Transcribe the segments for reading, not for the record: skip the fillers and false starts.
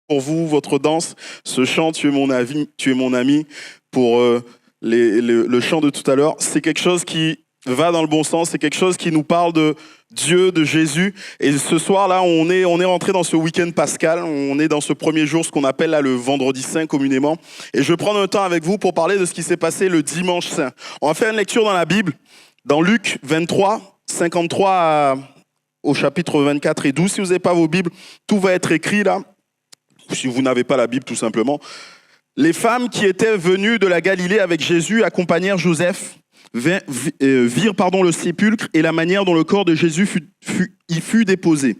pour vous, votre danse, ce chant, tu es mon ami, pour le chant de tout à l'heure, c'est quelque chose qui va dans le bon sens, c'est quelque chose qui nous parle de Dieu, de Jésus. Et ce soir-là, on est rentré dans ce week-end pascal, on est dans ce premier jour, ce qu'on appelle là le vendredi saint communément. Et je vais prendre un temps avec vous pour parler de ce qui s'est passé le dimanche saint. On va faire une lecture dans la Bible, dans Luc 23, 53 au chapitre 24 et 12. Si vous n'avez pas vos Bibles, tout va être écrit là. Si vous n'avez pas la Bible, tout simplement. Les femmes qui étaient venues de la Galilée avec Jésus accompagnèrent Joseph, virent le sépulcre et la manière dont le corps de Jésus y fut déposé.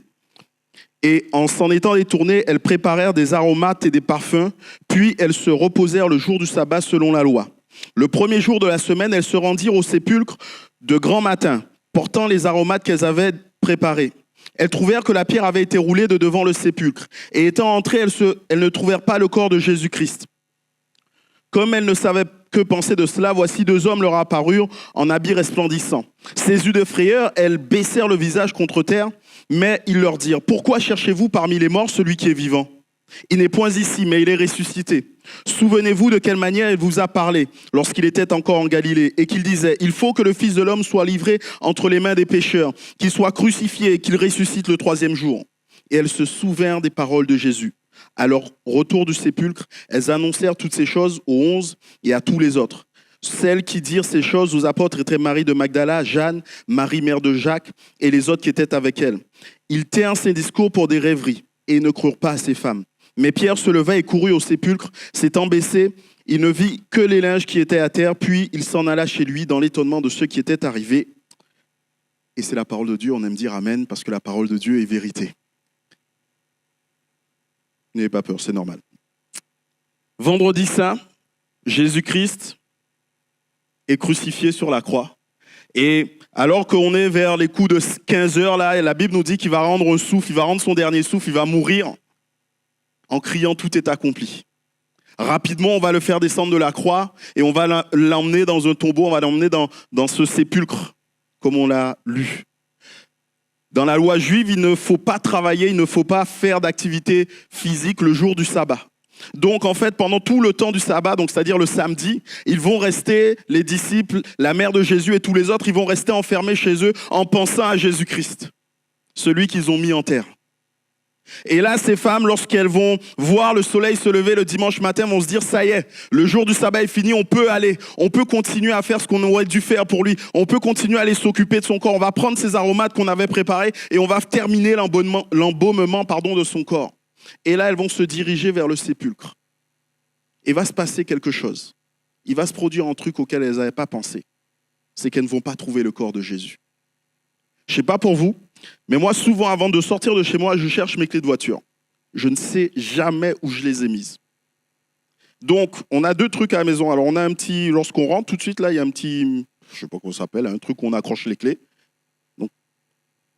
Et en s'en étant détournées, elles préparèrent des aromates et des parfums, puis elles se reposèrent le jour du sabbat selon la loi. Le premier jour de la semaine, elles se rendirent au sépulcre de grand matin, portant les aromates qu'elles avaient préparés. Elles trouvèrent que la pierre avait été roulée de devant le sépulcre. Et étant entrées, elles ne trouvèrent pas le corps de Jésus-Christ. Comme elles ne savaient que penser de cela, voici deux hommes leur apparurent en habits resplendissants. Saisies de frayeur, elles baissèrent le visage contre terre, mais ils leur dirent « Pourquoi cherchez-vous parmi les morts celui qui est vivant ? Il n'est point ici, mais il est ressuscité. Souvenez-vous de quelle manière il vous a parlé lorsqu'il était encore en Galilée et qu'il disait « Il faut que le Fils de l'homme soit livré entre les mains des pécheurs, qu'il soit crucifié et qu'il ressuscite le troisième jour. » Et elles se souvinrent des paroles de Jésus. À leur retour du sépulcre, elles annoncèrent toutes ces choses aux 11 et à tous les autres. Celles qui dirent ces choses aux apôtres étaient Marie de Magdala, Jeanne, Marie mère de Jacques et les autres qui étaient avec elle. Ils tinrent ces discours pour des rêveries et ne crurent pas à ces femmes. Mais Pierre se leva et courut au sépulcre, s'étant baissé, il ne vit que les linges qui étaient à terre, puis il s'en alla chez lui dans l'étonnement de ceux qui étaient arrivés. Et c'est la parole de Dieu, on aime dire Amen, parce que la parole de Dieu est vérité. N'ayez pas peur, c'est normal. Vendredi saint, Jésus-Christ est crucifié sur la croix. Et alors qu'on est vers les coups de 15 heures, là, et la Bible nous dit qu'il va rendre un souffle, il va rendre son dernier souffle, il va mourir en criant « Tout est accompli ». Rapidement, on va le faire descendre de la croix et on va l'emmener dans un tombeau, on va l'emmener dans ce sépulcre, comme on l'a lu. Dans la loi juive, il ne faut pas travailler, il ne faut pas faire d'activité physique le jour du sabbat. Donc en fait, pendant tout le temps du sabbat, donc c'est-à-dire le samedi, ils vont rester, les disciples, la mère de Jésus et tous les autres, ils vont rester enfermés chez eux en pensant à Jésus-Christ, celui qu'ils ont mis en terre. Et là, ces femmes, lorsqu'elles vont voir le soleil se lever le dimanche matin, vont se dire, ça y est, le jour du sabbat est fini, on peut aller, on peut continuer à faire ce qu'on aurait dû faire pour lui, on peut continuer à aller s'occuper de son corps, on va prendre ces aromates qu'on avait préparés et on va terminer l'embaumement de son corps. Et là, elles vont se diriger vers le sépulcre. Et va se passer quelque chose. Il va se produire un truc auquel elles n'avaient pas pensé. C'est qu'elles ne vont pas trouver le corps de Jésus. Je ne sais pas pour vous, mais moi, souvent, avant de sortir de chez moi, je cherche mes clés de voiture. Je ne sais jamais où je les ai mises. Donc, on a deux trucs à la maison. Alors, on a un petit, lorsqu'on rentre, tout de suite, là, il y a un petit, je ne sais pas comment ça s'appelle, un truc où on accroche les clés. Donc,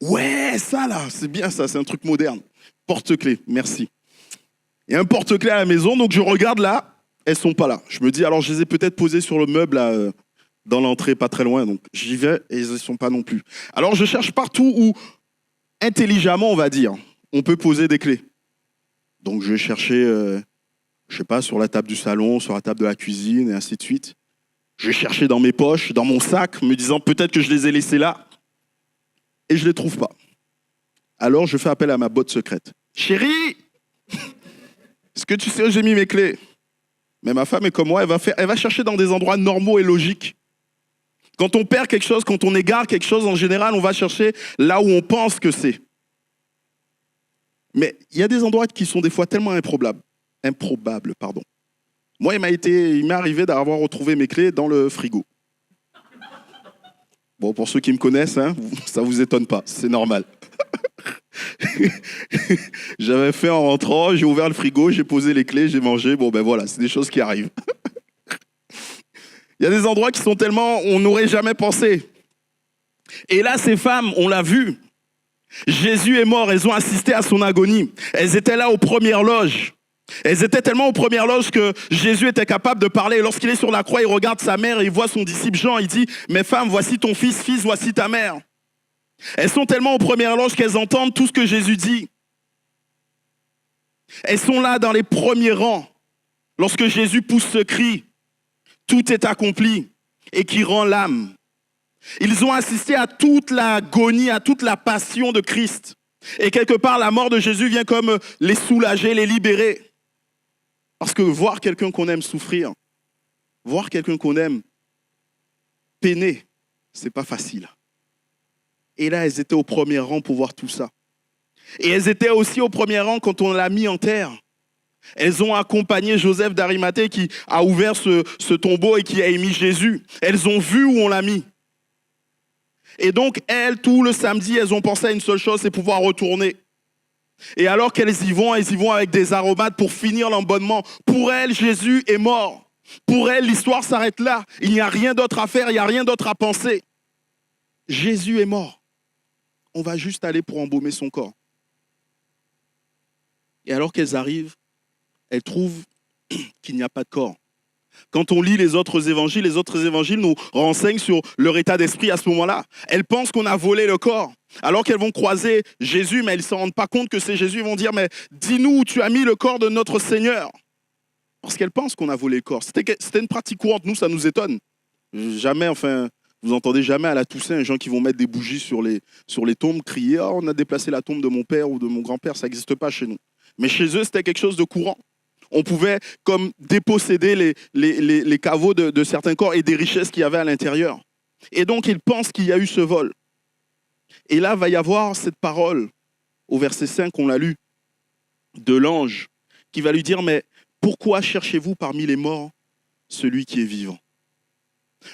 ouais, ça, là, c'est bien ça, c'est un truc moderne. Porte-clés, merci. Il y a un porte-clés à la maison, donc je regarde là, elles ne sont pas là. Je me dis, alors, je les ai peut-être posées sur le meuble, là, dans l'entrée, pas très loin, donc j'y vais et ils ne sont pas non plus. Alors je cherche partout où, intelligemment, on va dire, on peut poser des clés. Donc je vais chercher, je sais pas, sur la table du salon, sur la table de la cuisine et ainsi de suite. Je vais chercher dans mes poches, dans mon sac, me disant peut-être que je les ai laissées là et je les trouve pas. Alors je fais appel à ma botte secrète. Chérie, est-ce que tu sais où j'ai mis mes clés ? Mais ma femme est comme moi, elle va chercher dans des endroits normaux et logiques. Quand on perd quelque chose, quand on égare quelque chose, en général, on va chercher là où on pense que c'est. Mais il y a des endroits qui sont des fois tellement improbables. Moi, il m'est arrivé d'avoir retrouvé mes clés dans le frigo. Bon, pour ceux qui me connaissent, hein, ça ne vous étonne pas, c'est normal. J'avais fait en rentrant, j'ai ouvert le frigo, j'ai posé les clés, j'ai mangé. Bon, ben voilà, c'est des choses qui arrivent. Il y a des endroits qui sont tellement, on n'aurait jamais pensé. Et là, ces femmes, on l'a vu. Jésus est mort, elles ont assisté à son agonie. Elles étaient là aux premières loges. Elles étaient tellement aux premières loges que Jésus était capable de parler. Lorsqu'il est sur la croix, il regarde sa mère et il voit son disciple Jean. Il dit, « Mais femme, voici ton fils, fils, voici ta mère. » Elles sont tellement aux premières loges qu'elles entendent tout ce que Jésus dit. Elles sont là dans les premiers rangs. Lorsque Jésus pousse ce cri, tout est accompli et qui rend l'âme. Ils ont assisté à toute l'agonie, à toute la passion de Christ. Et quelque part, la mort de Jésus vient comme les soulager, les libérer. Parce que voir quelqu'un qu'on aime souffrir, voir quelqu'un qu'on aime peiner, c'est pas facile. Et là, elles étaient au premier rang pour voir tout ça. Et elles étaient aussi au premier rang quand on l'a mis en terre. Elles ont accompagné Joseph d'Arimathée qui a ouvert ce tombeau et qui a émis Jésus. Elles ont vu où on l'a mis. Et donc, elles, tout le samedi, elles ont pensé à une seule chose, c'est pouvoir retourner. Et alors qu'elles y vont avec des aromates pour finir l'embonnement. Pour elles, Jésus est mort. Pour elles, l'histoire s'arrête là. Il n'y a rien d'autre à faire, il n'y a rien d'autre à penser. Jésus est mort. On va juste aller pour embaumer son corps. Et alors qu'elles arrivent, elles trouvent qu'il n'y a pas de corps. Quand on lit les autres évangiles nous renseignent sur leur état d'esprit à ce moment-là. Elles pensent qu'on a volé le corps. Alors qu'elles vont croiser Jésus, mais elles ne se rendent pas compte que c'est Jésus. Ils vont dire, mais dis-nous où tu as mis le corps de notre Seigneur. Parce qu'elles pensent qu'on a volé le corps. C'était une pratique courante. Nous, ça nous étonne. Vous entendez jamais à la Toussaint les gens qui vont mettre des bougies sur les tombes, crier « Oh, on a déplacé la tombe de mon père ou de mon grand-père ». Ça n'existe pas chez nous. Mais chez eux, c'était quelque chose de courant. On pouvait comme déposséder les caveaux de certains corps et des richesses qu'il y avait à l'intérieur. Et donc, ils pensent qu'il y a eu ce vol. Et là, va y avoir cette parole, au verset 5, on l'a lu, de l'ange, qui va lui dire « Mais pourquoi cherchez-vous parmi les morts celui qui est vivant ?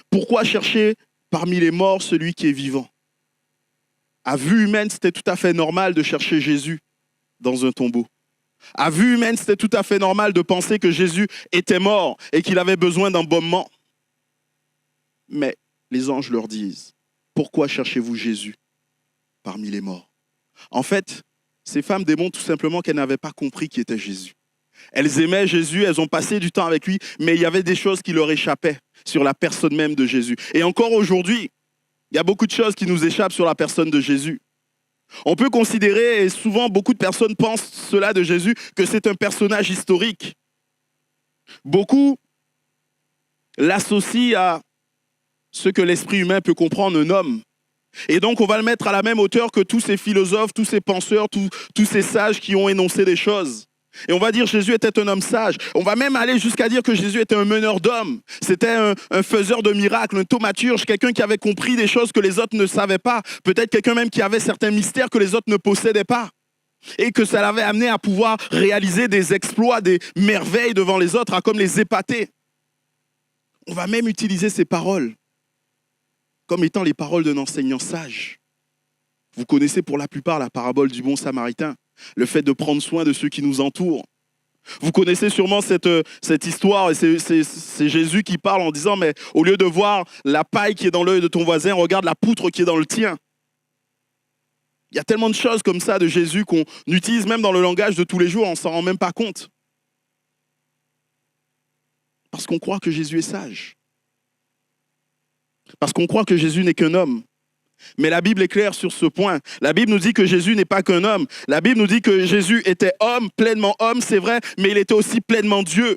Pourquoi chercher parmi les morts celui qui est vivant ?» À vue humaine, c'était tout à fait normal de chercher Jésus dans un tombeau. À vue humaine, c'était tout à fait normal de penser que Jésus était mort et qu'il avait besoin d'embaumement. Mais les anges leur disent, pourquoi cherchez-vous Jésus parmi les morts? En fait, ces femmes démontrent tout simplement qu'elles n'avaient pas compris qui était Jésus. Elles aimaient Jésus, elles ont passé du temps avec lui, mais il y avait des choses qui leur échappaient sur la personne même de Jésus. Et encore aujourd'hui, il y a beaucoup de choses qui nous échappent sur la personne de Jésus. On peut considérer, et souvent beaucoup de personnes pensent cela de Jésus, que c'est un personnage historique. Beaucoup l'associent à ce que l'esprit humain peut comprendre un homme. Et donc on va le mettre à la même hauteur que tous ces philosophes, tous ces penseurs, tous ces sages qui ont énoncé des choses. Et on va dire Jésus était un homme sage. On va même aller jusqu'à dire que Jésus était un meneur d'hommes. C'était un faiseur de miracles, un thaumaturge, quelqu'un qui avait compris des choses que les autres ne savaient pas. Peut-être quelqu'un même qui avait certains mystères que les autres ne possédaient pas. Et que ça l'avait amené à pouvoir réaliser des exploits, des merveilles devant les autres, à comme les épater. On va même utiliser ces paroles comme étant les paroles d'un enseignant sage. Vous connaissez pour la plupart la parabole du bon samaritain. Le fait de prendre soin de ceux qui nous entourent. Vous connaissez sûrement cette histoire, et c'est Jésus qui parle en disant, mais au lieu de voir la paille qui est dans l'œil de ton voisin, regarde la poutre qui est dans le tien. Il y a tellement de choses comme ça de Jésus qu'on utilise même dans le langage de tous les jours, on ne s'en rend même pas compte. Parce qu'on croit que Jésus est sage. Parce qu'on croit que Jésus n'est qu'un homme. Mais la Bible est claire sur ce point. La Bible nous dit que Jésus n'est pas qu'un homme. La Bible nous dit que Jésus était pleinement homme, c'est vrai, mais il était aussi pleinement Dieu.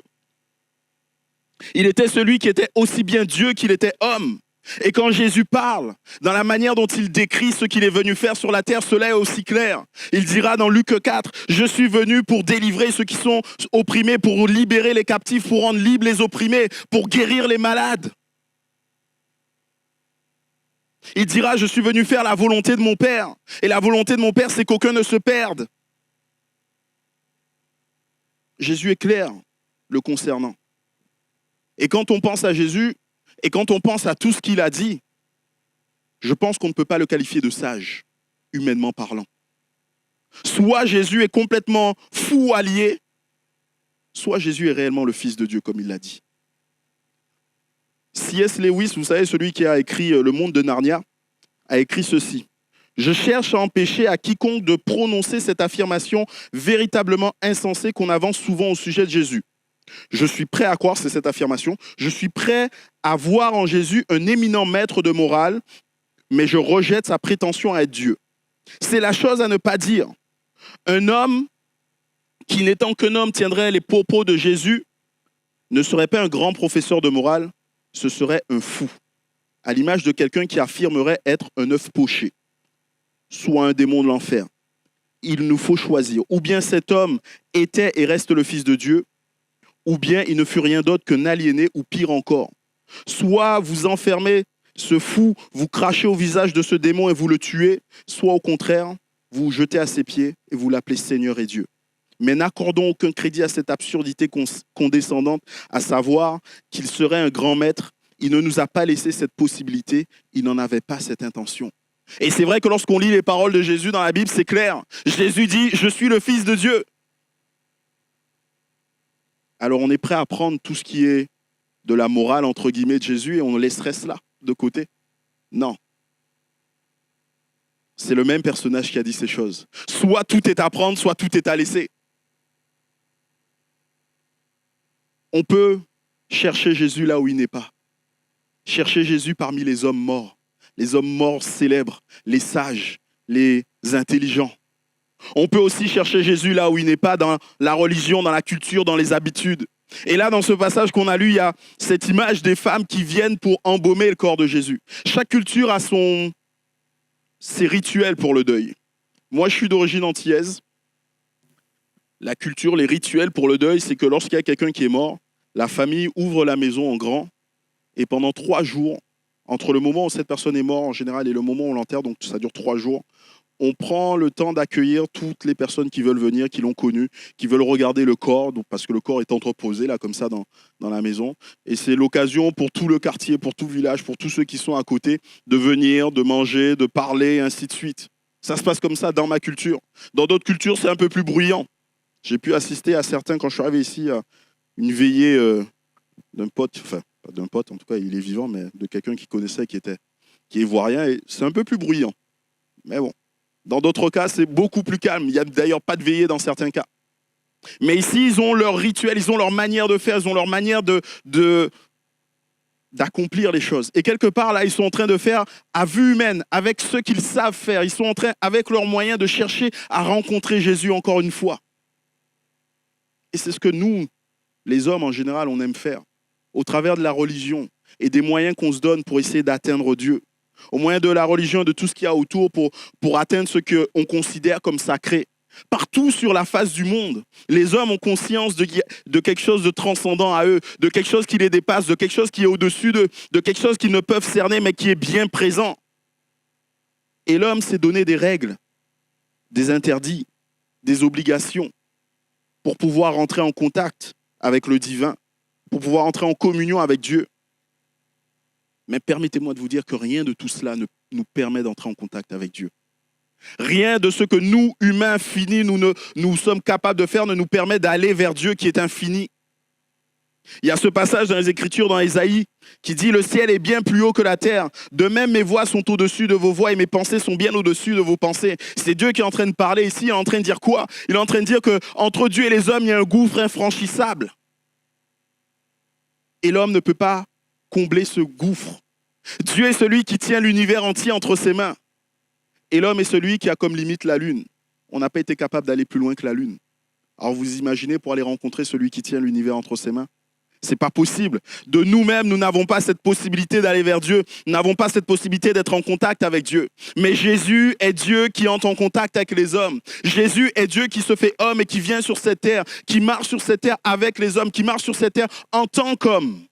Il était celui qui était aussi bien Dieu qu'il était homme. Et quand Jésus parle, dans la manière dont il décrit ce qu'il est venu faire sur la terre, cela est aussi clair. Il dira dans Luc 4, « Je suis venu pour délivrer ceux qui sont opprimés, pour libérer les captifs, pour rendre libres les opprimés, pour guérir les malades. » Il dira, je suis venu faire la volonté de mon Père. Et la volonté de mon Père, c'est qu'aucun ne se perde. Jésus est clair le concernant. Et quand on pense à Jésus, et quand on pense à tout ce qu'il a dit, je pense qu'on ne peut pas le qualifier de sage, humainement parlant. Soit Jésus est complètement fou allié, soit Jésus est réellement le Fils de Dieu, comme il l'a dit. C.S. Lewis, vous savez, celui qui a écrit Le Monde de Narnia, a écrit ceci. « Je cherche à empêcher à quiconque de prononcer cette affirmation véritablement insensée qu'on avance souvent au sujet de Jésus. Je suis prêt à croire, c'est cette affirmation, je suis prêt à voir en Jésus un éminent maître de morale, mais je rejette sa prétention à être Dieu. C'est la chose à ne pas dire. Un homme qui n'étant qu'un homme tiendrait les propos de Jésus, ne serait pas un grand professeur de morale, ce serait un fou, à l'image de quelqu'un qui affirmerait être un œuf poché, soit un démon de l'enfer. Il nous faut choisir. Ou bien cet homme était et reste le Fils de Dieu, ou bien il ne fut rien d'autre qu'un aliéné, ou pire encore. Soit vous enfermez ce fou, vous crachez au visage de ce démon et vous le tuez, soit au contraire, vous vous jetez à ses pieds et vous l'appelez Seigneur et Dieu. Mais n'accordons aucun crédit à cette absurdité condescendante, à savoir qu'il serait un grand maître. Il ne nous a pas laissé cette possibilité, il n'en avait pas cette intention. Et c'est vrai que lorsqu'on lit les paroles de Jésus dans la Bible, c'est clair. Jésus dit, je suis le Fils de Dieu. Alors on est prêt à prendre tout ce qui est de la morale, entre guillemets, de Jésus et on laisserait cela de côté. Non. C'est le même personnage qui a dit ces choses. Soit tout est à prendre, soit tout est à laisser. On peut chercher Jésus là où il n'est pas. Chercher Jésus parmi les hommes morts. Les hommes morts célèbres, les sages, les intelligents. On peut aussi chercher Jésus là où il n'est pas, dans la religion, dans la culture, dans les habitudes. Et là, dans ce passage qu'on a lu, il y a cette image des femmes qui viennent pour embaumer le corps de Jésus. Chaque culture a ses rituels pour le deuil. Moi, je suis d'origine antillaise. La culture, les rituels pour le deuil, c'est que lorsqu'il y a quelqu'un qui est mort, la famille ouvre la maison en grand et pendant 3 jours, entre le moment où cette personne est morte en général et le moment où on l'enterre, donc ça dure 3 jours, on prend le temps d'accueillir toutes les personnes qui veulent venir, qui l'ont connu, qui veulent regarder le corps, donc parce que le corps est entreposé là comme ça dans la maison. Et c'est l'occasion pour tout le quartier, pour tout le village, pour tous ceux qui sont à côté, de venir, de manger, de parler, ainsi de suite. Ça se passe comme ça dans ma culture. Dans d'autres cultures, c'est un peu plus bruyant. J'ai pu assister à certains, quand je suis arrivé ici, à une veillée d'un pote, enfin pas d'un pote, en tout cas il est vivant, mais de quelqu'un qui connaissait, qui est ivoirien, et c'est un peu plus bruyant. Mais bon. Dans d'autres cas, c'est beaucoup plus calme. Il n'y a d'ailleurs pas de veillée dans certains cas. Mais ici, ils ont leur rituel, ils ont leur manière de faire, ils ont leur manière d'accomplir les choses. Et quelque part, là, ils sont en train de faire à vue humaine, avec ce qu'ils savent faire. Ils sont en train, avec leurs moyens, de chercher à rencontrer Jésus encore une fois. Et c'est ce que nous, les hommes en général, on aime faire. Au travers de la religion et des moyens qu'on se donne pour essayer d'atteindre Dieu. Au moyen de la religion et de tout ce qu'il y a autour pour atteindre ce qu'on considère comme sacré. Partout sur la face du monde, les hommes ont conscience de quelque chose de transcendant à eux, de quelque chose qui les dépasse, de quelque chose qui est au-dessus d'eux, de quelque chose qu'ils ne peuvent cerner mais qui est bien présent. Et l'homme s'est donné des règles, des interdits, des obligations pour pouvoir entrer en contact avec le divin, pour pouvoir entrer en communion avec Dieu. Mais permettez-moi de vous dire que rien de tout cela ne nous permet d'entrer en contact avec Dieu. Rien de ce que nous, humains finis, nous sommes capables de faire ne nous permet d'aller vers Dieu qui est infini. Il y a ce passage dans les Écritures, dans Ésaïe, qui dit « Le ciel est bien plus haut que la terre. De même, mes voies sont au-dessus de vos voies et mes pensées sont bien au-dessus de vos pensées. » C'est Dieu qui est en train de parler ici. Il est en train de dire quoi? Il est en train de dire qu'entre Dieu et les hommes, il y a un gouffre infranchissable. Et l'homme ne peut pas combler ce gouffre. Dieu est celui qui tient l'univers entier entre ses mains. Et l'homme est celui qui a comme limite la lune. On n'a pas été capable d'aller plus loin que la lune. Alors vous imaginez pour aller rencontrer celui qui tient l'univers entre ses mains? C'est pas possible. De nous-mêmes, nous n'avons pas cette possibilité d'aller vers Dieu. Nous n'avons pas cette possibilité d'être en contact avec Dieu. Mais Jésus est Dieu qui entre en contact avec les hommes. Jésus est Dieu qui se fait homme et qui vient sur cette terre, qui marche sur cette terre avec les hommes, qui marche sur cette terre en tant qu'homme,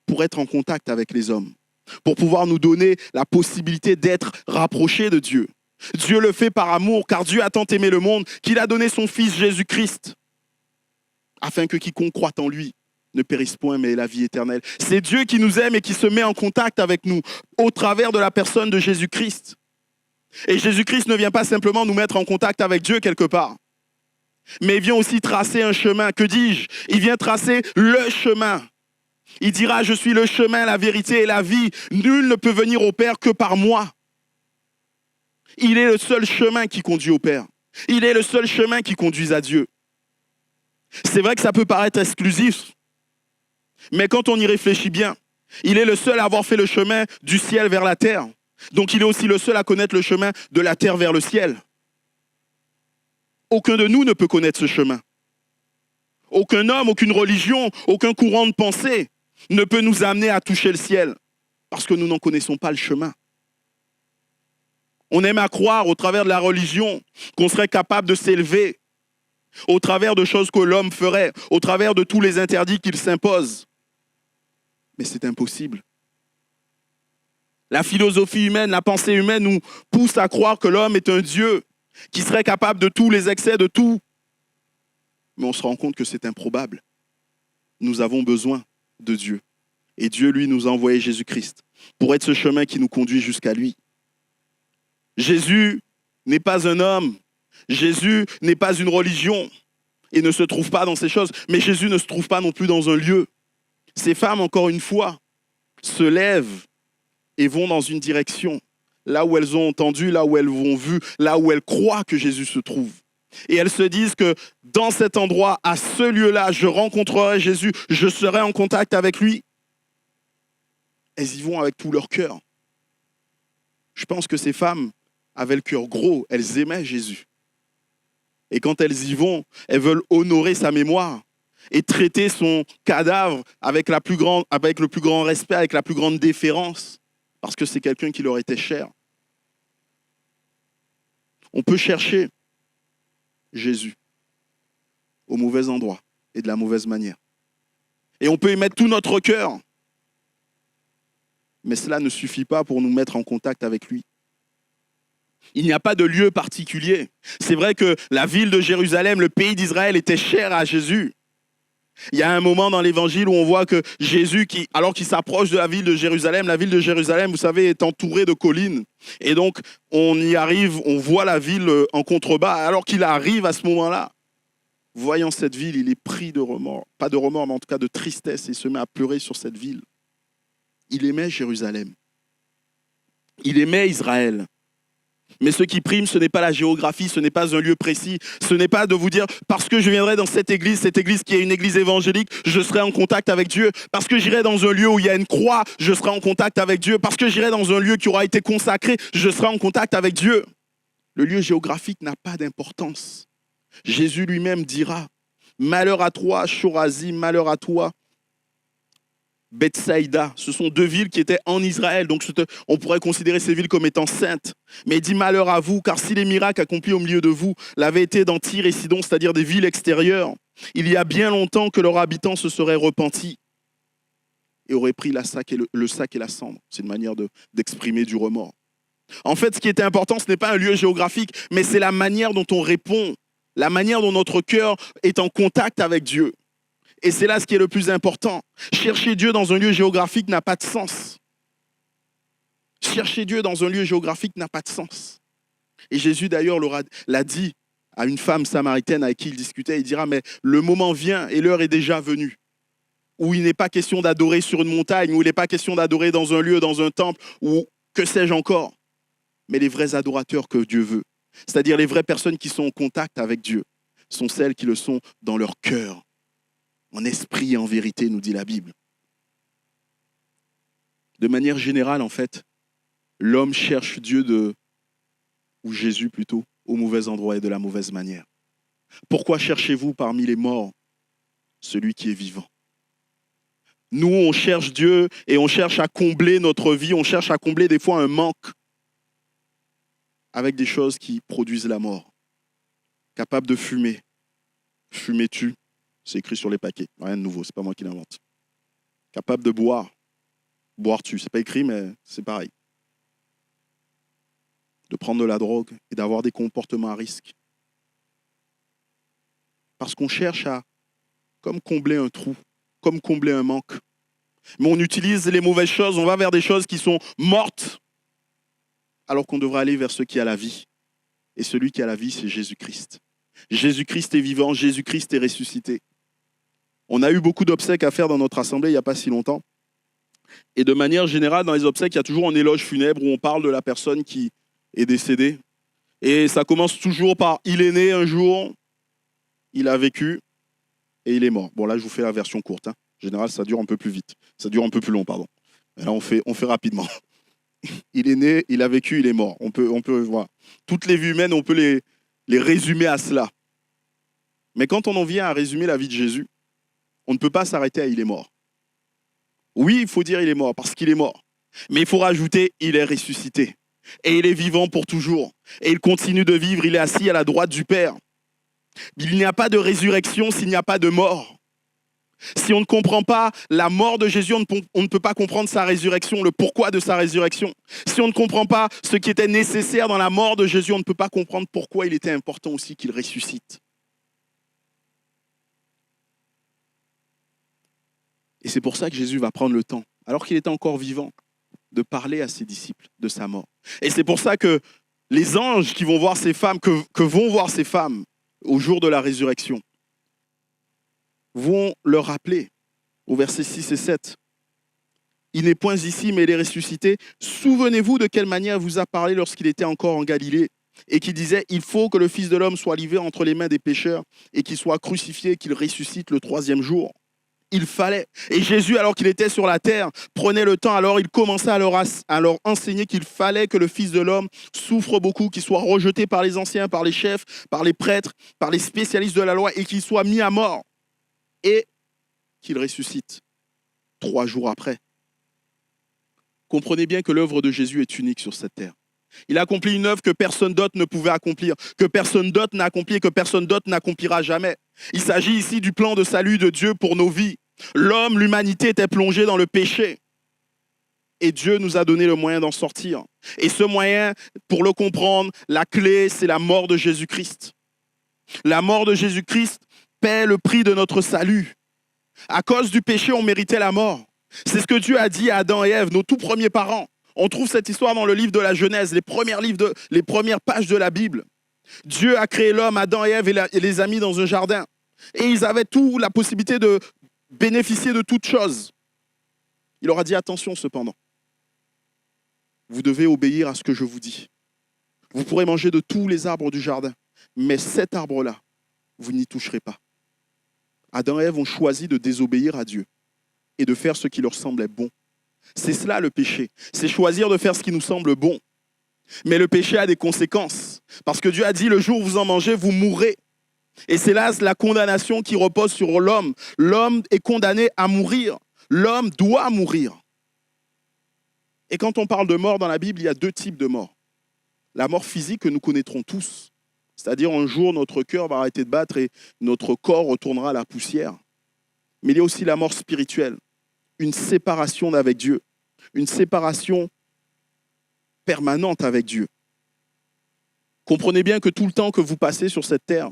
pour être en contact avec les hommes, pour pouvoir nous donner la possibilité d'être rapprochés de Dieu. Dieu le fait par amour, car Dieu a tant aimé le monde qu'il a donné son Fils Jésus-Christ, afin que quiconque croit en lui ne périsse point, mais ait la vie éternelle. C'est Dieu qui nous aime et qui se met en contact avec nous au travers de la personne de Jésus-Christ. Et Jésus-Christ ne vient pas simplement nous mettre en contact avec Dieu quelque part, mais il vient aussi tracer un chemin. Que dis-je? Il vient tracer le chemin. Il dira, je suis le chemin, la vérité et la vie. Nul ne peut venir au Père que par moi. Il est le seul chemin qui conduit au Père. Il est le seul chemin qui conduit à Dieu. C'est vrai que ça peut paraître exclusif, mais quand on y réfléchit bien, il est le seul à avoir fait le chemin du ciel vers la terre. Donc il est aussi le seul à connaître le chemin de la terre vers le ciel. Aucun de nous ne peut connaître ce chemin. Aucun homme, aucune religion, aucun courant de pensée ne peut nous amener à toucher le ciel parce que nous n'en connaissons pas le chemin. On aime à croire au travers de la religion qu'on serait capable de s'élever au travers de choses que l'homme ferait, au travers de tous les interdits qu'il s'impose. Mais c'est impossible. La philosophie humaine, la pensée humaine nous pousse à croire que l'homme est un Dieu qui serait capable de tous les excès, de tout. Mais on se rend compte que c'est improbable. Nous avons besoin de Dieu. Et Dieu, lui, nous a envoyé Jésus-Christ pour être ce chemin qui nous conduit jusqu'à lui. Jésus n'est pas un homme. Jésus n'est pas une religion. Il ne se trouve pas dans ces choses. Mais Jésus ne se trouve pas non plus dans un lieu. Ces femmes, encore une fois, se lèvent et vont dans une direction. Là où elles ont entendu, là où elles ont vu, là où elles croient que Jésus se trouve. Et elles se disent que dans cet endroit, à ce lieu-là, je rencontrerai Jésus, je serai en contact avec lui. Elles y vont avec tout leur cœur. Je pense que ces femmes avaient le cœur gros, elles aimaient Jésus. Et quand elles y vont, elles veulent honorer sa mémoire et traiter son cadavre avec le plus grand respect, avec la plus grande déférence, parce que c'est quelqu'un qui leur était cher. On peut chercher Jésus au mauvais endroit et de la mauvaise manière. Et on peut y mettre tout notre cœur. Mais cela ne suffit pas pour nous mettre en contact avec lui. Il n'y a pas de lieu particulier. C'est vrai que la ville de Jérusalem, le pays d'Israël, était cher à Jésus. Il y a un moment dans l'évangile où on voit que Jésus, alors qu'il s'approche de la ville de Jérusalem, vous savez, est entourée de collines. Et donc, on y arrive, on voit la ville en contrebas. Alors qu'il arrive à ce moment-là, voyant cette ville, il est pris de remords. Pas de remords, mais en tout cas de tristesse. Et il se met à pleurer sur cette ville. Il aimait Jérusalem. Il aimait Israël. Mais ce qui prime, ce n'est pas la géographie, ce n'est pas un lieu précis, ce n'est pas de vous dire parce que je viendrai dans cette église qui est une église évangélique, je serai en contact avec Dieu. Parce que j'irai dans un lieu où il y a une croix, je serai en contact avec Dieu. Parce que j'irai dans un lieu qui aura été consacré, je serai en contact avec Dieu. Le lieu géographique n'a pas d'importance. Jésus lui-même dira, malheur à toi, Chorazim, malheur à toi, Bethsaïda, ce sont deux villes qui étaient en Israël, donc on pourrait considérer ces villes comme étant saintes. Mais il dit malheur à vous, car si les miracles accomplis au milieu de vous l'avaient été dans Tyr et Sidon, c'est-à-dire des villes extérieures, il y a bien longtemps que leurs habitants se seraient repentis et auraient pris le sac et la cendre. C'est une manière d'exprimer du remords. En fait, ce qui était important, ce n'est pas un lieu géographique, mais c'est la manière dont on répond, la manière dont notre cœur est en contact avec Dieu. Et c'est là ce qui est le plus important. Chercher Dieu dans un lieu géographique n'a pas de sens. Chercher Dieu dans un lieu géographique n'a pas de sens. Et Jésus d'ailleurs l'a dit à une femme samaritaine avec qui il discutait. Il dira, mais le moment vient et l'heure est déjà venue. Où il n'est pas question d'adorer sur une montagne, où il n'est pas question d'adorer dans un lieu, dans un temple, ou que sais-je encore. Mais les vrais adorateurs que Dieu veut, c'est-à-dire les vraies personnes qui sont en contact avec Dieu, sont celles qui le sont dans leur cœur. En esprit et en vérité, nous dit la Bible. De manière générale, en fait, l'homme cherche Dieu ou Jésus plutôt, au mauvais endroit et de la mauvaise manière. Pourquoi cherchez-vous parmi les morts celui qui est vivant? Nous, on cherche Dieu et on cherche à combler notre vie, on cherche à combler des fois un manque avec des choses qui produisent la mort. Capable de fumer. Fumer tue. C'est écrit sur les paquets, rien de nouveau, c'est pas moi qui l'invente. Capable de boire. Boire tue, c'est pas écrit, mais c'est pareil. De prendre de la drogue et d'avoir des comportements à risque. Parce qu'on cherche à comme combler un trou, comme combler un manque. Mais on utilise les mauvaises choses, on va vers des choses qui sont mortes, alors qu'on devrait aller vers ce qui a la vie. Et celui qui a la vie, c'est Jésus-Christ. Jésus-Christ est vivant, Jésus-Christ est ressuscité. On a eu beaucoup d'obsèques à faire dans notre assemblée il n'y a pas si longtemps. Et de manière générale, dans les obsèques, il y a toujours un éloge funèbre où on parle de la personne qui est décédée. Et ça commence toujours par « il est né un jour, il a vécu et il est mort ». Bon, là, je vous fais la version courte. En général, ça dure un peu plus vite. Ça dure un peu plus long, pardon. Et là, on fait rapidement. Il est né, il a vécu, il est mort. On peut voir. Toutes les vies humaines, on peut les résumer à cela. Mais quand on en vient à résumer la vie de Jésus, on ne peut pas s'arrêter à il est mort. Oui, il faut dire il est mort parce qu'il est mort. Mais il faut rajouter il est ressuscité. Et il est vivant pour toujours. Et il continue de vivre, il est assis à la droite du Père. Il n'y a pas de résurrection s'il n'y a pas de mort. Si on ne comprend pas la mort de Jésus, on ne peut pas comprendre sa résurrection, le pourquoi de sa résurrection. Si on ne comprend pas ce qui était nécessaire dans la mort de Jésus, on ne peut pas comprendre pourquoi il était important aussi qu'il ressuscite. Et c'est pour ça que Jésus va prendre le temps, alors qu'il était encore vivant, de parler à ses disciples de sa mort. Et c'est pour ça que les anges qui vont voir ces femmes, que vont voir ces femmes au jour de la résurrection, vont leur rappeler au verset 6 et 7. Il n'est point ici, mais il est ressuscité. Souvenez-vous de quelle manière il vous a parlé lorsqu'il était encore en Galilée et qui disait, il faut que le Fils de l'homme soit livré entre les mains des pécheurs et qu'il soit crucifié et qu'il ressuscite le 3e jour. Il fallait. Et Jésus, alors qu'il était sur la terre, prenait le temps, alors il commençait à leur enseigner qu'il fallait que le Fils de l'homme souffre beaucoup, qu'il soit rejeté par les anciens, par les chefs, par les prêtres, par les spécialistes de la loi et qu'il soit mis à mort. Et qu'il ressuscite 3 jours après. Comprenez bien que l'œuvre de Jésus est unique sur cette terre. Il a accompli une œuvre que personne d'autre ne pouvait accomplir, que personne d'autre n'a accompli et que personne d'autre n'accomplira jamais. Il s'agit ici du plan de salut de Dieu pour nos vies. L'homme, l'humanité était plongée dans le péché. Et Dieu nous a donné le moyen d'en sortir. Et ce moyen, pour le comprendre, la clé, c'est la mort de Jésus-Christ. La mort de Jésus-Christ paie le prix de notre salut. À cause du péché, on méritait la mort. C'est ce que Dieu a dit à Adam et Ève, nos tout premiers parents. On trouve cette histoire dans le livre de la Genèse, les premières pages de la Bible. Dieu a créé l'homme, Adam et Ève, et les a mis dans un jardin. Et ils avaient tout la possibilité de bénéficier de toutes choses. Il leur a dit, attention cependant, vous devez obéir à ce que je vous dis. Vous pourrez manger de tous les arbres du jardin, mais cet arbre-là, vous n'y toucherez pas. Adam et Ève ont choisi de désobéir à Dieu et de faire ce qui leur semblait bon. C'est cela le péché, c'est choisir de faire ce qui nous semble bon. Mais le péché a des conséquences, parce que Dieu a dit, le jour où vous en mangez, vous mourrez. Et c'est là la condamnation qui repose sur l'homme. L'homme est condamné à mourir. L'homme doit mourir. Et quand on parle de mort dans la Bible, il y a 2 types de mort. La mort physique que nous connaîtrons tous, c'est-à-dire un jour notre cœur va arrêter de battre et notre corps retournera à la poussière. Mais il y a aussi la mort spirituelle, une séparation avec Dieu, une séparation permanente avec Dieu. Comprenez bien que tout le temps que vous passez sur cette terre,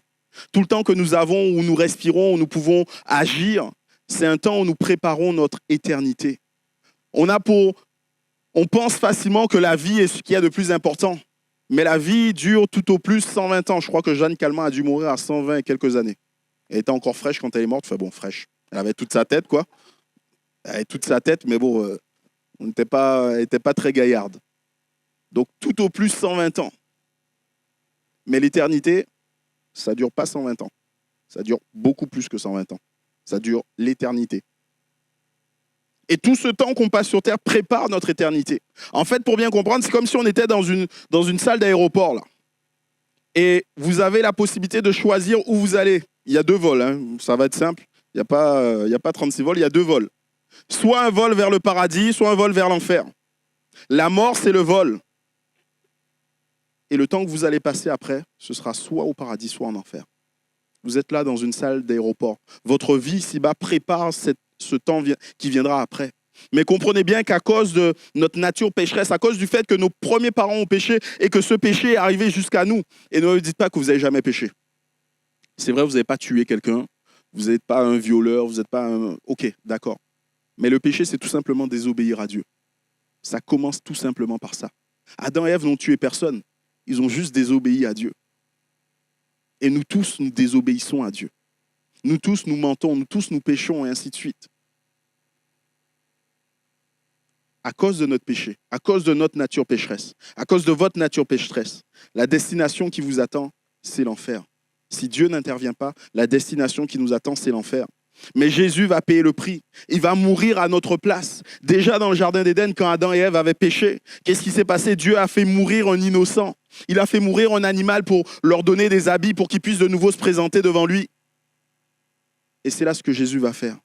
tout le temps que nous avons, où nous respirons, où nous pouvons agir, c'est un temps où nous préparons notre éternité. On pense facilement que la vie est ce qu'il y a de plus important. Mais la vie dure tout au plus 120 ans. Je crois que Jeanne Calment a dû mourir à 120 et quelques années. Elle était encore fraîche quand elle est morte. Enfin bon, fraîche. Elle avait toute sa tête, quoi. Elle avait toute sa tête, mais bon, elle n'était pas très gaillarde. Donc tout au plus 120 ans. Mais l'éternité, ça ne dure pas 120 ans. Ça dure beaucoup plus que 120 ans. Ça dure l'éternité. Et tout ce temps qu'on passe sur Terre prépare notre éternité. En fait, pour bien comprendre, c'est comme si on était dans une salle d'aéroport, là. Et vous avez la possibilité de choisir où vous allez. Il y a 2 vols, hein. Ça va être simple. Il n'y a pas 36 vols, il y a 2 vols. Soit un vol vers le paradis, soit un vol vers l'enfer. La mort, c'est le vol. Et le temps que vous allez passer après, ce sera soit au paradis, soit en enfer. Vous êtes là dans une salle d'aéroport. Votre vie ici-bas prépare ce temps qui viendra après. Mais comprenez bien qu'à cause de notre nature pécheresse, à cause du fait que nos premiers parents ont péché et que ce péché est arrivé jusqu'à nous, et ne me dites pas que vous n'avez jamais péché. C'est vrai, vous n'avez pas tué quelqu'un, vous n'êtes pas un violeur, vous n'êtes pas un... Ok, d'accord. Mais le péché, c'est tout simplement désobéir à Dieu. Ça commence tout simplement par ça. Adam et Ève n'ont tué personne, ils ont juste désobéi à Dieu. Et nous tous, nous désobéissons à Dieu. Nous tous, nous mentons, nous tous, nous péchons, et ainsi de suite. À cause de notre péché, à cause de notre nature pécheresse, à cause de votre nature pécheresse, la destination qui vous attend, c'est l'enfer. Si Dieu n'intervient pas, la destination qui nous attend, c'est l'enfer. Mais Jésus va payer le prix. Il va mourir à notre place. Déjà dans le jardin d'Éden, quand Adam et Ève avaient péché, qu'est-ce qui s'est passé? Dieu a fait mourir un innocent. Il a fait mourir un animal pour leur donner des habits, pour qu'ils puissent de nouveau se présenter devant lui. Et c'est là ce que Jésus va faire.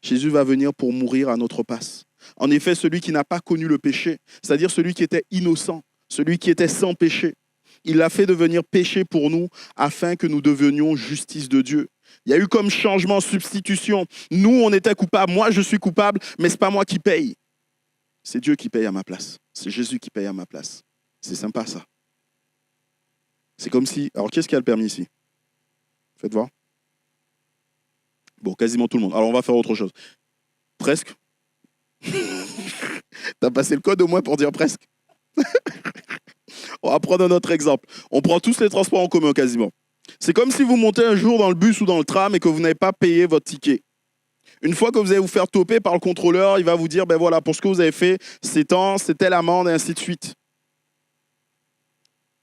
Jésus va venir pour mourir à notre place. En effet, celui qui n'a pas connu le péché, c'est-à-dire celui qui était innocent, celui qui était sans péché, il l'a fait devenir péché pour nous afin que nous devenions justice de Dieu. Il y a eu comme changement, substitution. Nous, on était coupables. Moi, je suis coupable, mais ce n'est pas moi qui paye. C'est Dieu qui paye à ma place. C'est Jésus qui paye à ma place. C'est sympa, ça. C'est comme si... Alors, qui est-ce qui a le permis ici? Faites voir. Bon, quasiment tout le monde. Alors, on va faire autre chose. Presque. T'as passé le code au moins pour dire presque. On va prendre un autre exemple. On prend tous les transports en commun quasiment. C'est comme si vous montez un jour dans le bus ou dans le tram et que vous n'avez pas payé votre ticket. Une fois que vous allez vous faire toper par le contrôleur, il va vous dire, ben voilà, pour ce que vous avez fait, c'est tant, c'est telle amende et ainsi de suite.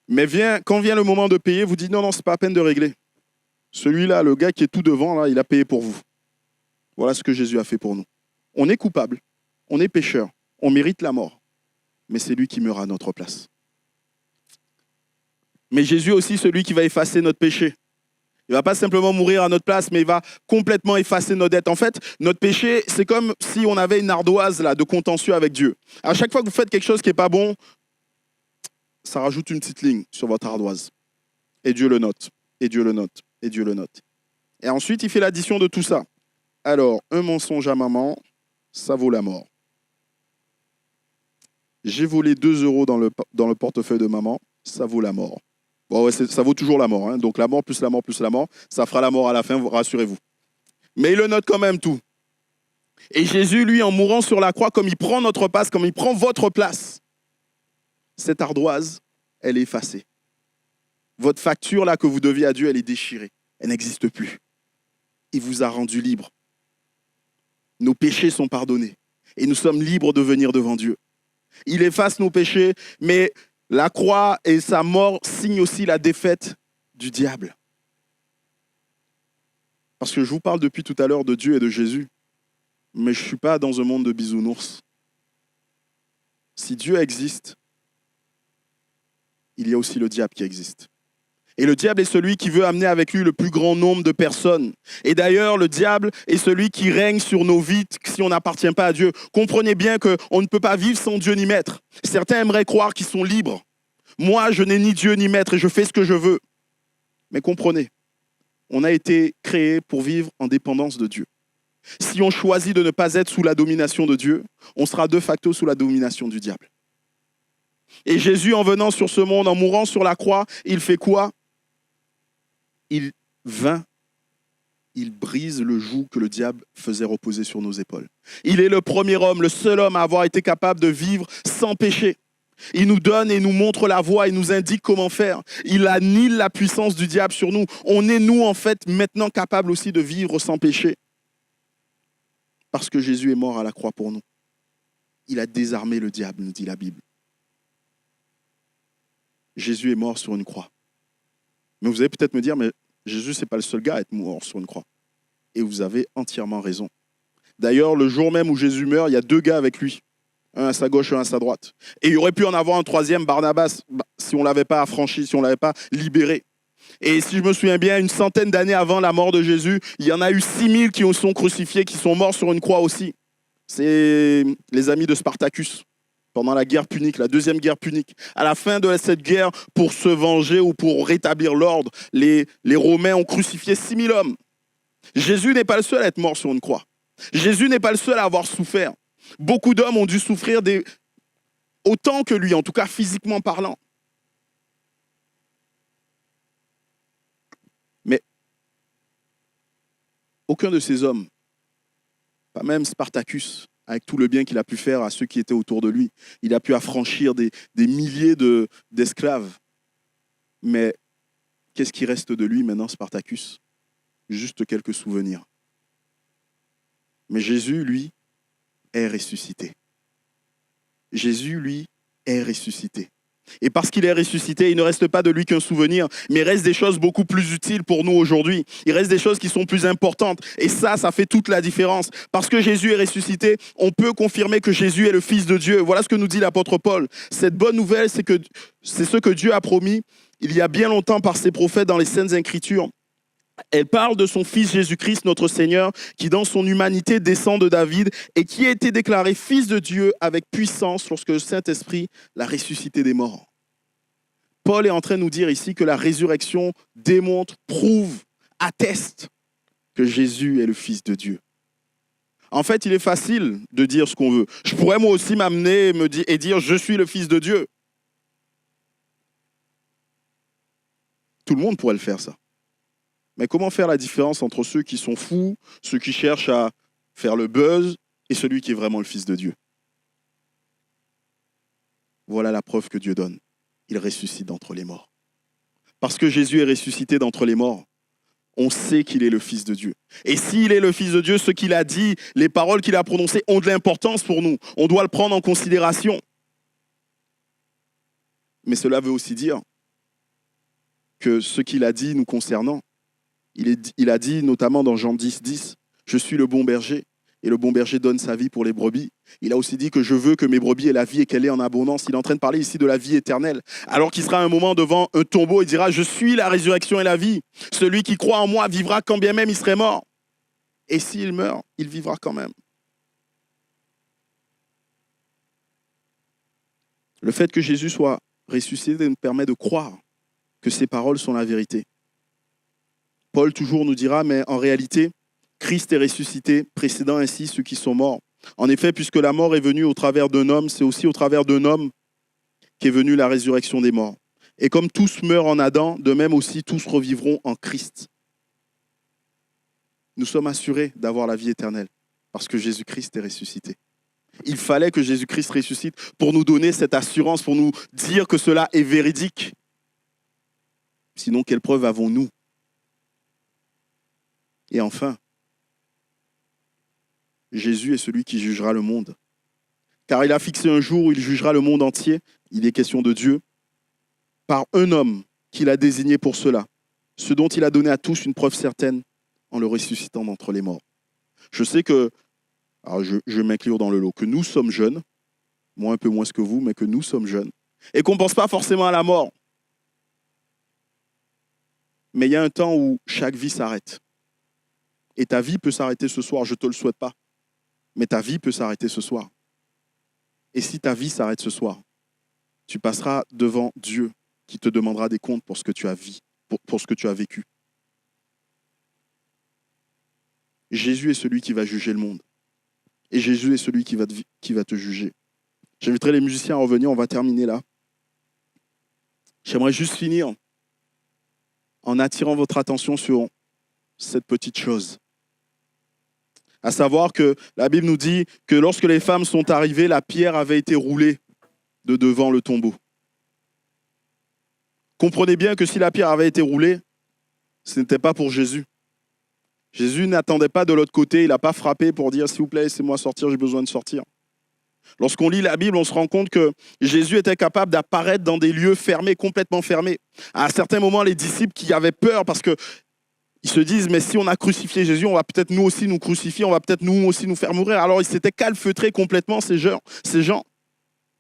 Mais quand vient le moment de payer, vous dites, non, c'est pas à peine de régler. Celui-là, le gars qui est tout devant, là, il a payé pour vous. Voilà ce que Jésus a fait pour nous. On est coupable, on est pécheur, on mérite la mort. Mais c'est lui qui meurt à notre place. Mais Jésus est aussi celui qui va effacer notre péché. Il ne va pas simplement mourir à notre place, mais il va complètement effacer nos dettes. En fait, notre péché, c'est comme si on avait une ardoise là, de contentieux avec Dieu. À chaque fois que vous faites quelque chose qui n'est pas bon, ça rajoute une petite ligne sur votre ardoise. Et Dieu le note, et Dieu le note, et Dieu le note. Et ensuite, il fait l'addition de tout ça. Alors, un mensonge à maman, ça vaut la mort. J'ai volé 2 € dans le portefeuille de maman, ça vaut la mort. Bon, ouais, ça vaut toujours la mort. Hein. Donc la mort plus la mort plus la mort, ça fera la mort à la fin, rassurez-vous. Mais il le note quand même tout. Et Jésus, lui, en mourant sur la croix, comme il prend notre place, comme il prend votre place, cette ardoise, elle est effacée. Votre facture là que vous deviez à Dieu, elle est déchirée. Elle n'existe plus. Il vous a rendu libre. Nos péchés sont pardonnés. Et nous sommes libres de venir devant Dieu. Il efface nos péchés, mais la croix et sa mort signent aussi la défaite du diable. Parce que je vous parle depuis tout à l'heure de Dieu et de Jésus, mais je ne suis pas dans un monde de bisounours. Si Dieu existe, il y a aussi le diable qui existe. Et le diable est celui qui veut amener avec lui le plus grand nombre de personnes. Et d'ailleurs, le diable est celui qui règne sur nos vies si on n'appartient pas à Dieu. Comprenez bien qu'on ne peut pas vivre sans Dieu ni maître. Certains aimeraient croire qu'ils sont libres. Moi, je n'ai ni Dieu ni maître et je fais ce que je veux. Mais comprenez, on a été créé pour vivre en dépendance de Dieu. Si on choisit de ne pas être sous la domination de Dieu, on sera de facto sous la domination du diable. Et Jésus, en venant sur ce monde, en mourant sur la croix, il fait quoi? Il brise le joug que le diable faisait reposer sur nos épaules. Il est le premier homme, le seul homme à avoir été capable de vivre sans péché. Il nous donne et nous montre la voie et nous indique comment faire. Il annule la puissance du diable sur nous. On est, nous, en fait, maintenant capables aussi de vivre sans péché. Parce que Jésus est mort à la croix pour nous. Il a désarmé le diable, nous dit la Bible. Jésus est mort sur une croix. Mais vous allez peut-être me dire, mais Jésus, ce n'est pas le seul gars à être mort sur une croix. Et vous avez entièrement raison. D'ailleurs, le jour même où Jésus meurt, il y a 2 gars avec lui. Un à sa gauche, un à sa droite. Et il aurait pu en avoir un troisième, Barnabas, si on ne l'avait pas affranchi, si on ne l'avait pas libéré. Et si je me souviens bien, une centaine d'années avant la mort de Jésus, il y en a eu 6000 qui sont crucifiés, qui sont morts sur une croix aussi. C'est les amis de Spartacus. Pendant la guerre punique, la deuxième guerre punique. À la fin de cette guerre, pour se venger ou pour rétablir l'ordre, les Romains ont crucifié 6000 hommes. Jésus n'est pas le seul à être mort sur une croix. Jésus n'est pas le seul à avoir souffert. Beaucoup d'hommes ont dû souffrir autant que lui, en tout cas physiquement parlant. Mais aucun de ces hommes, pas même Spartacus, avec tout le bien qu'il a pu faire à ceux qui étaient autour de lui. Il a pu affranchir des milliers d'esclaves. Mais qu'est-ce qui reste de lui maintenant, Spartacus? Juste quelques souvenirs. Mais Jésus, lui, est ressuscité. Jésus, lui, est ressuscité. Et parce qu'il est ressuscité, il ne reste pas de lui qu'un souvenir, mais il reste des choses beaucoup plus utiles pour nous aujourd'hui. Il reste des choses qui sont plus importantes. Et ça fait toute la différence. Parce que Jésus est ressuscité, on peut confirmer que Jésus est le Fils de Dieu. Voilà ce que nous dit l'apôtre Paul. Cette bonne nouvelle, c'est ce que Dieu a promis il y a bien longtemps par ses prophètes dans les Saintes Écritures, Elle parle de son Fils Jésus-Christ, notre Seigneur, qui dans son humanité descend de David et qui a été déclaré Fils de Dieu avec puissance lorsque le Saint-Esprit l'a ressuscité des morts. Paul est en train de nous dire ici que la résurrection démontre, prouve, atteste que Jésus est le Fils de Dieu. En fait, il est facile de dire ce qu'on veut. Je pourrais moi aussi m'amener et dire « je suis le Fils de Dieu ». Tout le monde pourrait le faire, ça. Mais comment faire la différence entre ceux qui sont fous, ceux qui cherchent à faire le buzz, et celui qui est vraiment le Fils de Dieu? Voilà la preuve que Dieu donne. Il ressuscite d'entre les morts. Parce que Jésus est ressuscité d'entre les morts, on sait qu'il est le Fils de Dieu. Et s'il est le Fils de Dieu, ce qu'il a dit, les paroles qu'il a prononcées ont de l'importance pour nous. On doit le prendre en considération. Mais cela veut aussi dire que ce qu'il a dit nous concernant, il a dit notamment dans Jean 10, 10, « Je suis le bon berger, et le bon berger donne sa vie pour les brebis. » Il a aussi dit que je veux que mes brebis aient la vie et qu'elle ait en abondance. Il est en train de parler ici de la vie éternelle. Alors qu'il sera un moment devant un tombeau, il dira « Je suis la résurrection et la vie. Celui qui croit en moi vivra quand bien même il serait mort. Et s'il meurt, il vivra quand même. » Le fait que Jésus soit ressuscité nous permet de croire que ces paroles sont la vérité. Paul toujours nous dira, mais en réalité, Christ est ressuscité, précédant ainsi ceux qui sont morts. En effet, puisque la mort est venue au travers d'un homme, c'est aussi au travers d'un homme qu'est venue la résurrection des morts. Et comme tous meurent en Adam, de même aussi tous revivront en Christ. Nous sommes assurés d'avoir la vie éternelle, parce que Jésus-Christ est ressuscité. Il fallait que Jésus-Christ ressuscite pour nous donner cette assurance, pour nous dire que cela est véridique. Sinon, quelle preuve avons-nous? Et enfin, Jésus est celui qui jugera le monde. Car il a fixé un jour où il jugera le monde entier, il est question de Dieu, par un homme qu'il a désigné pour cela, ce dont il a donné à tous une preuve certaine en le ressuscitant d'entre les morts. Je sais que, alors je vais m'inclure dans le lot, que nous sommes jeunes, moi un peu moins que vous, mais que nous sommes jeunes, et qu'on ne pense pas forcément à la mort. Mais il y a un temps où chaque vie s'arrête. Et ta vie peut s'arrêter ce soir, je ne te le souhaite pas. Mais ta vie peut s'arrêter ce soir. Et si ta vie s'arrête ce soir, tu passeras devant Dieu qui te demandera des comptes pour ce que tu as pour ce que tu as vécu. Jésus est celui qui va juger le monde. Et Jésus est celui qui va te juger. J'inviterai les musiciens à revenir, on va terminer là. J'aimerais juste finir en attirant votre attention sur cette petite chose. À savoir que la Bible nous dit que lorsque les femmes sont arrivées, la pierre avait été roulée de devant le tombeau. Comprenez bien que si la pierre avait été roulée, ce n'était pas pour Jésus. Jésus n'attendait pas de l'autre côté, il n'a pas frappé pour dire « s'il vous plaît, laissez-moi sortir, j'ai besoin de sortir ». Lorsqu'on lit la Bible, on se rend compte que Jésus était capable d'apparaître dans des lieux fermés, complètement fermés. À un certain moment, les disciples qui avaient peur parce que ils se disent, mais si on a crucifié Jésus, on va peut-être nous aussi nous crucifier, on va peut-être nous aussi nous faire mourir. Alors ils s'étaient calfeutrés complètement, ces gens.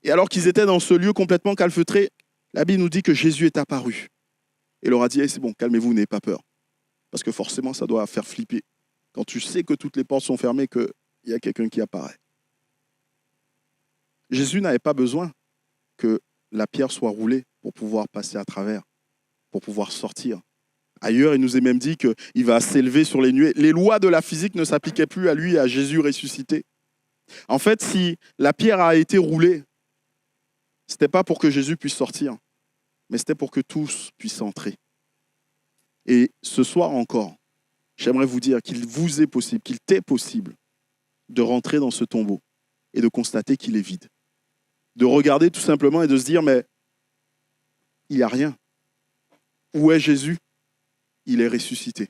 Et alors qu'ils étaient dans ce lieu complètement calfeutré, la Bible nous dit que Jésus est apparu. Et leur a dit, hey, c'est bon, calmez-vous, n'ayez pas peur. Parce que forcément, ça doit faire flipper. Quand tu sais que toutes les portes sont fermées, qu'il y a quelqu'un qui apparaît. Jésus n'avait pas besoin que la pierre soit roulée pour pouvoir passer à travers, pour pouvoir sortir. Ailleurs, il nous est même dit qu'il va s'élever sur les nuées. Les lois de la physique ne s'appliquaient plus à lui, à Jésus ressuscité. En fait, si la pierre a été roulée, ce n'était pas pour que Jésus puisse sortir, mais c'était pour que tous puissent entrer. Et ce soir encore, j'aimerais vous dire qu'il vous est possible, qu'il t'est possible de rentrer dans ce tombeau et de constater qu'il est vide. De regarder tout simplement et de se dire, mais il n'y a rien. Où est Jésus ? Il est ressuscité.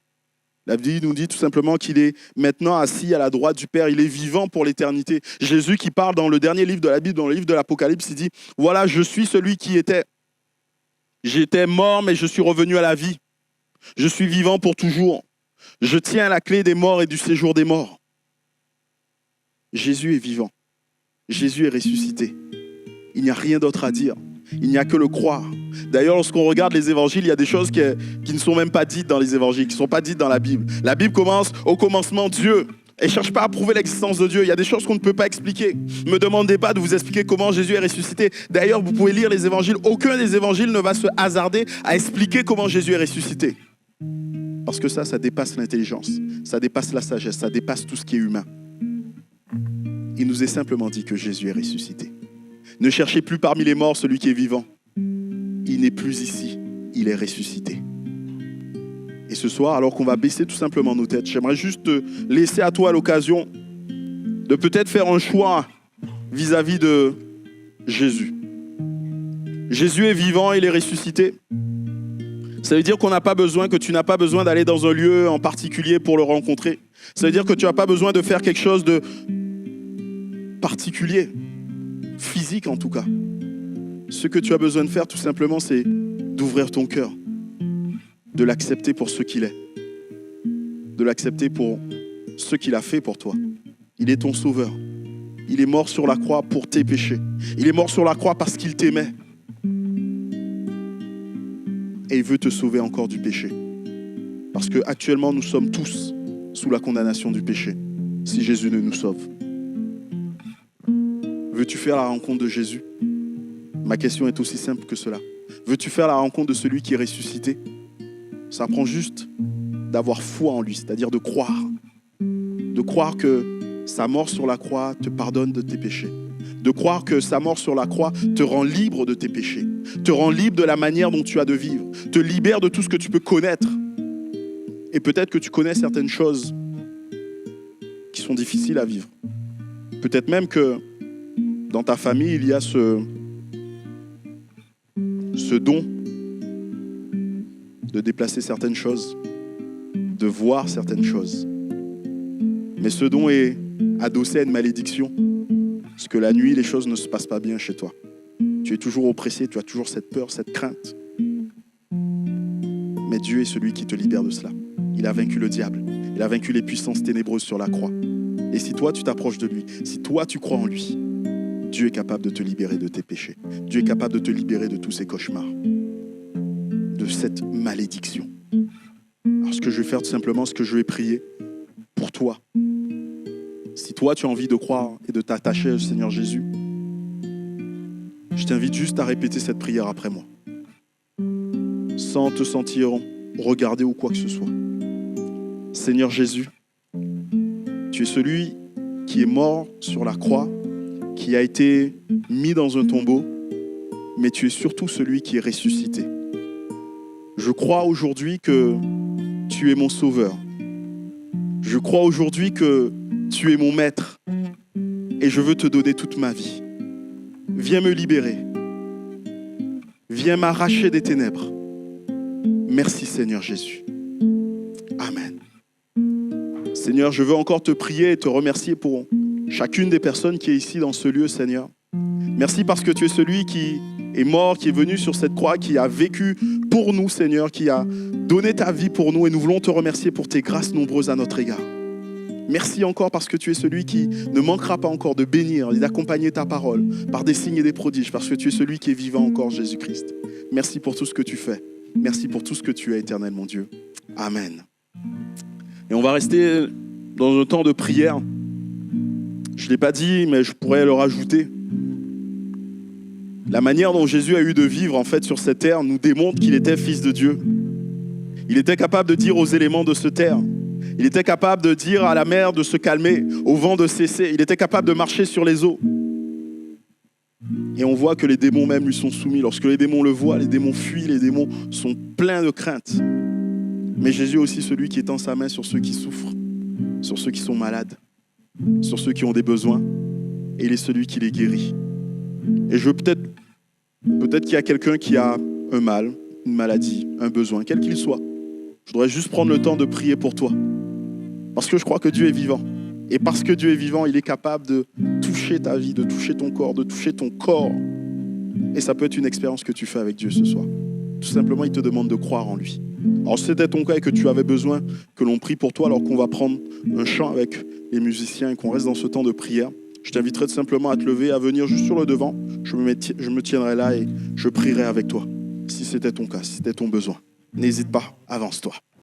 La Bible nous dit tout simplement qu'il est maintenant assis à la droite du Père. Il est vivant pour l'éternité. Jésus qui parle dans le dernier livre de la Bible, dans le livre de l'Apocalypse, il dit « Voilà, je suis celui qui était. J'étais mort, mais je suis revenu à la vie. Je suis vivant pour toujours. Je tiens la clé des morts et du séjour des morts. » Jésus est vivant. Jésus est ressuscité. Il n'y a rien d'autre à dire. Il n'y a que le croire. D'ailleurs, lorsqu'on regarde les évangiles, il y a des choses qui ne sont même pas dites dans les évangiles, qui ne sont pas dites dans la Bible. La Bible commence au commencement Dieu. Et ne cherche pas à prouver l'existence de Dieu. Il y a des choses qu'on ne peut pas expliquer. Ne me demandez pas de vous expliquer comment Jésus est ressuscité. D'ailleurs, vous pouvez lire les évangiles. Aucun des évangiles ne va se hasarder à expliquer comment Jésus est ressuscité. Parce que ça dépasse l'intelligence. Ça dépasse la sagesse. Ça dépasse tout ce qui est humain. Il nous est simplement dit que Jésus est ressuscité. Ne cherchez plus parmi les morts celui qui est vivant. Il n'est plus ici. Il est ressuscité. Et ce soir, alors qu'on va baisser tout simplement nos têtes, j'aimerais juste te laisser à toi l'occasion de peut-être faire un choix vis-à-vis de Jésus. Jésus est vivant, il est ressuscité. Ça veut dire que tu n'as pas besoin d'aller dans un lieu en particulier pour le rencontrer. Ça veut dire que tu n'as pas besoin de faire quelque chose de particulier, physique en tout cas. Ce que tu as besoin de faire tout simplement, c'est d'ouvrir ton cœur, de l'accepter pour ce qu'il est, de l'accepter pour ce qu'il a fait pour toi. Il est ton sauveur. Il est mort sur la croix pour tes péchés. Il est mort sur la croix parce qu'il t'aimait. Et il veut te sauver encore du péché. Parce qu'actuellement, nous sommes tous sous la condamnation du péché, si Jésus ne nous sauve. Veux-tu faire la rencontre de Jésus? Ma question est aussi simple que cela. Veux-tu faire la rencontre de celui qui est ressuscité? Ça prend juste d'avoir foi en lui, c'est-à-dire de croire. De croire que sa mort sur la croix te pardonne de tes péchés. De croire que sa mort sur la croix te rend libre de tes péchés. Te rend libre de la manière dont tu as de vivre. Te libère de tout ce que tu peux connaître. Et peut-être que tu connais certaines choses qui sont difficiles à vivre. Peut-être même que dans ta famille, il y a ce don de déplacer certaines choses, de voir certaines choses. Mais ce don est adossé à une malédiction, parce que la nuit, les choses ne se passent pas bien chez toi. Tu es toujours oppressé, tu as toujours cette peur, cette crainte. Mais Dieu est celui qui te libère de cela. Il a vaincu le diable, il a vaincu les puissances ténébreuses sur la croix. Et si toi, tu t'approches de lui, si toi, tu crois en lui, Dieu est capable de te libérer de tes péchés. Dieu est capable de te libérer de tous ces cauchemars, de cette malédiction. Alors ce que je vais faire tout simplement, ce que je vais prier pour toi. Si toi tu as envie de croire et de t'attacher au Seigneur Jésus, je t'invite juste à répéter cette prière après moi. Sans te sentir regarder ou quoi que ce soit. Seigneur Jésus, tu es celui qui est mort sur la croix, qui a été mis dans un tombeau, mais tu es surtout celui qui est ressuscité. Je crois aujourd'hui que tu es mon sauveur. Je crois aujourd'hui que tu es mon maître et je veux te donner toute ma vie. Viens me libérer. Viens m'arracher des ténèbres. Merci Seigneur Jésus. Amen. Seigneur, je veux encore te prier et te remercier pour chacune des personnes qui est ici dans ce lieu, Seigneur. Merci parce que tu es celui qui est mort, qui est venu sur cette croix, qui a vécu pour nous, Seigneur, qui a donné ta vie pour nous et nous voulons te remercier pour tes grâces nombreuses à notre égard. Merci encore parce que tu es celui qui ne manquera pas encore de bénir et d'accompagner ta parole par des signes et des prodiges, parce que tu es celui qui est vivant encore, Jésus-Christ. Merci pour tout ce que tu fais. Merci pour tout ce que tu es, éternel mon Dieu. Amen. Et on va rester dans un temps de prière. Je ne l'ai pas dit, mais je pourrais le rajouter. La manière dont Jésus a eu de vivre en fait sur cette terre nous démontre qu'il était fils de Dieu. Il était capable de dire aux éléments de se taire. Il était capable de dire à la mer de se calmer, au vent de cesser. Il était capable de marcher sur les eaux. Et on voit que les démons même lui sont soumis. Lorsque les démons le voient, les démons fuient, les démons sont pleins de crainte. Mais Jésus est aussi celui qui étend sa main sur ceux qui souffrent, sur ceux qui sont malades, sur ceux qui ont des besoins. Et il est celui qui les guérit. Et je veux peut-être qu'il y a quelqu'un qui a un mal, une maladie, un besoin, quel qu'il soit. Je voudrais juste prendre le temps de prier pour toi. Parce que je crois que Dieu est vivant. Et parce que Dieu est vivant, il est capable de toucher ta vie, de toucher ton corps, de toucher ton corps. Et ça peut être une expérience que tu fais avec Dieu ce soir. Tout simplement, il te demande de croire en lui. Alors si c'était ton cas et que tu avais besoin que l'on prie pour toi, alors qu'on va prendre un chant avec les musiciens et qu'on reste dans ce temps de prière, Je t'inviterai tout simplement à te lever, à venir juste sur le devant. Je me tiendrai là et je prierai avec toi. Si c'était ton cas, si c'était ton besoin. N'hésite pas, avance-toi.